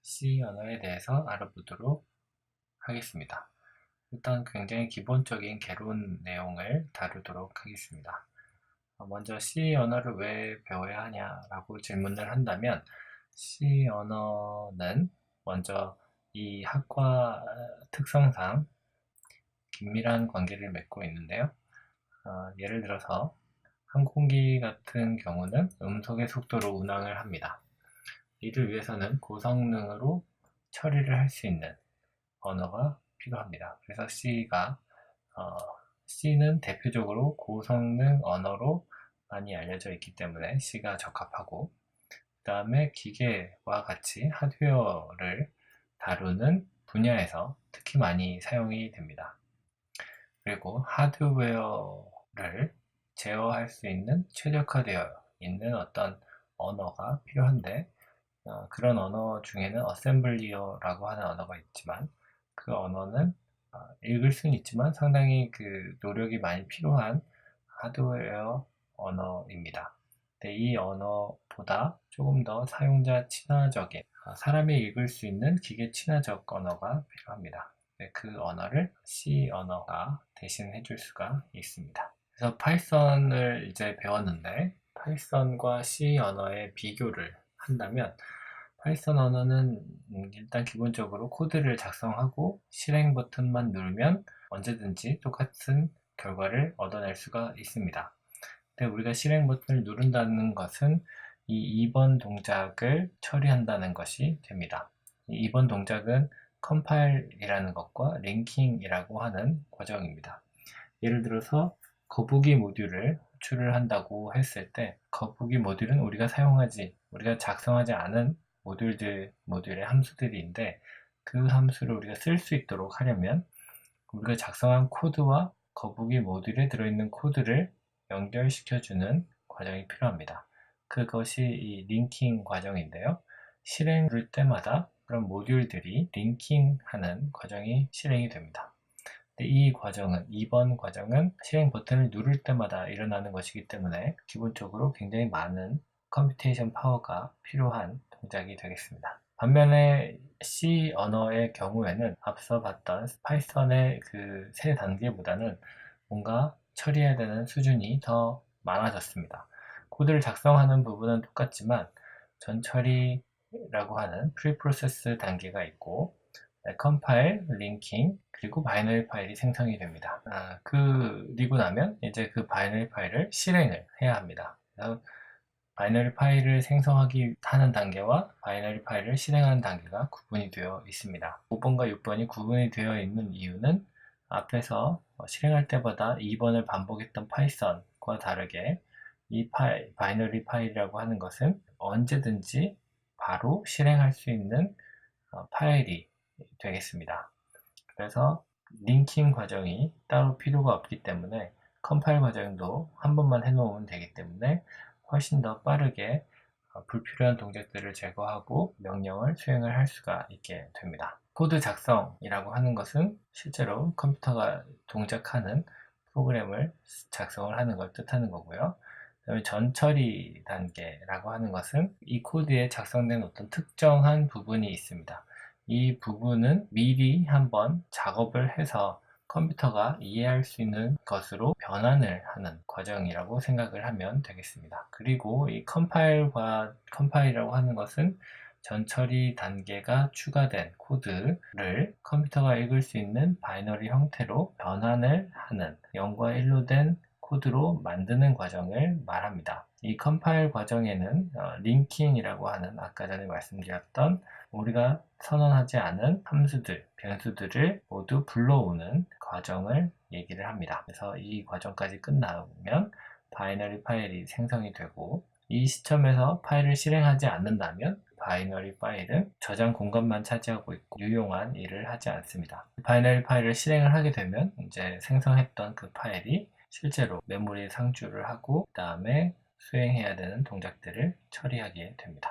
C 언어에 대해서 알아보도록 하겠습니다. 일단 굉장히 기본적인 개론 내용을 다루도록 하겠습니다. 먼저 C 언어를 왜 배워야 하냐라고 질문을 한다면 C 언어는 먼저 이 학과 특성상 긴밀한 관계를 맺고 있는데요. 예를 들어서 항공기 같은 경우는 음속의 속도로 운항을 합니다. 이를 위해서는 고성능으로 처리를 할 수 있는 언어가 필요합니다. 그래서 C는 대표적으로 고성능 언어로 많이 알려져 있기 때문에 C가 적합하고, 그 다음에 기계와 같이 하드웨어를 다루는 분야에서 특히 많이 사용이 됩니다. 그리고 하드웨어를 제어할 수 있는 최적화되어 있는 어떤 언어가 필요한데, 그런 언어 중에는 어셈블리어라고 하는 언어가 있지만, 그 언어는 읽을 수는 있지만 상당히 그 노력이 많이 필요한 하드웨어 언어입니다. 근데 이 언어보다 조금 더 사용자 친화적인, 사람이 읽을 수 있는 기계 친화적 언어가 필요합니다. 그 언어를 C 언어가 대신해 줄 수가 있습니다. 그래서 파이썬을 이제 배웠는데, 파이썬과 C 언어의 비교를 한다면, 파이썬 언어는 일단 기본적으로 코드를 작성하고 실행 버튼만 누르면 언제든지 똑같은 결과를 얻어낼 수가 있습니다. 근데 우리가 실행 버튼을 누른다는 것은 이 2번 동작을 처리한다는 것이 됩니다. 이 2번 동작은 컴파일이라는 것과 링킹이라고 하는 과정입니다. 예를 들어서 거북이 모듈을 호출을 한다고 했을 때, 거북이 모듈은 우리가 작성하지 않은 모듈의 함수들인데, 그 함수를 우리가 쓸 수 있도록 하려면 우리가 작성한 코드와 거북이 모듈에 들어있는 코드를 연결시켜주는 과정이 필요합니다. 그것이 이 링킹 과정인데요. 실행 누를 때마다 그런 모듈들이 링킹하는 과정이 실행이 됩니다. 이 과정은, 2번 과정은 실행 버튼을 누를 때마다 일어나는 것이기 때문에 기본적으로 굉장히 많은 컴퓨테이션 파워가 필요한 동작이 되겠습니다. 반면에 C 언어의 경우에는 앞서 봤던 파이썬의 그 세 단계보다는 뭔가 처리해야 되는 수준이 더 많아졌습니다. 코드를 작성하는 부분은 똑같지만 전처리라고 하는 프리프로세스 단계가 있고, 컴파일, 링킹, 그리고 바이너리 파일이 생성이 됩니다. 그리고 나면 이제 그 바이너리 파일을 실행을 해야 합니다. 그래서 바이너리 파일을 생성하기 하는 단계와 바이너리 파일을 실행하는 단계가 구분이 되어 있습니다. 5번과 6번이 구분이 되어 있는 이유는 앞에서 실행할 때마다 2번을 반복했던 파이썬과 다르게 이 바이너리 파일이라고 하는 것은 언제든지 바로 실행할 수 있는 파일이 되겠습니다. 그래서 링킹 과정이 따로 필요가 없기 때문에 컴파일 과정도 한 번만 해놓으면 되기 때문에 훨씬 더 빠르게 불필요한 동작들을 제거하고 명령을 수행을 할 수가 있게 됩니다. 코드 작성이라고 하는 것은 실제로 컴퓨터가 동작하는 프로그램을 작성을 하는 걸 뜻하는 거고요. 그다음에 전처리 단계라고 하는 것은 이 코드에 작성된 어떤 특정한 부분이 있습니다. 이 부분은 미리 한번 작업을 해서 컴퓨터가 이해할 수 있는 것으로 변환을 하는 과정이라고 생각을 하면 되겠습니다. 그리고 이 컴파일이라고 하는 것은 전처리 단계가 추가된 코드를 컴퓨터가 읽을 수 있는 바이너리 형태로 변환을 하는 0과 1로 된 코드로 만드는 과정을 말합니다. 이 컴파일 과정에는 링킹이라고 하는 아까 전에 말씀드렸던 우리가 선언하지 않은 함수들, 변수들을 모두 불러오는 과정을 얘기를 합니다. 그래서 이 과정까지 끝나면 바이너리 파일이 생성이 되고, 이 시점에서 파일을 실행하지 않는다면 바이너리 파일은 저장 공간만 차지하고 있고 유용한 일을 하지 않습니다. 바이너리 파일을 실행을 하게 되면 이제 생성했던 그 파일이 실제로 메모리에 상주를 하고 그 다음에 수행해야 되는 동작들을 처리하게 됩니다.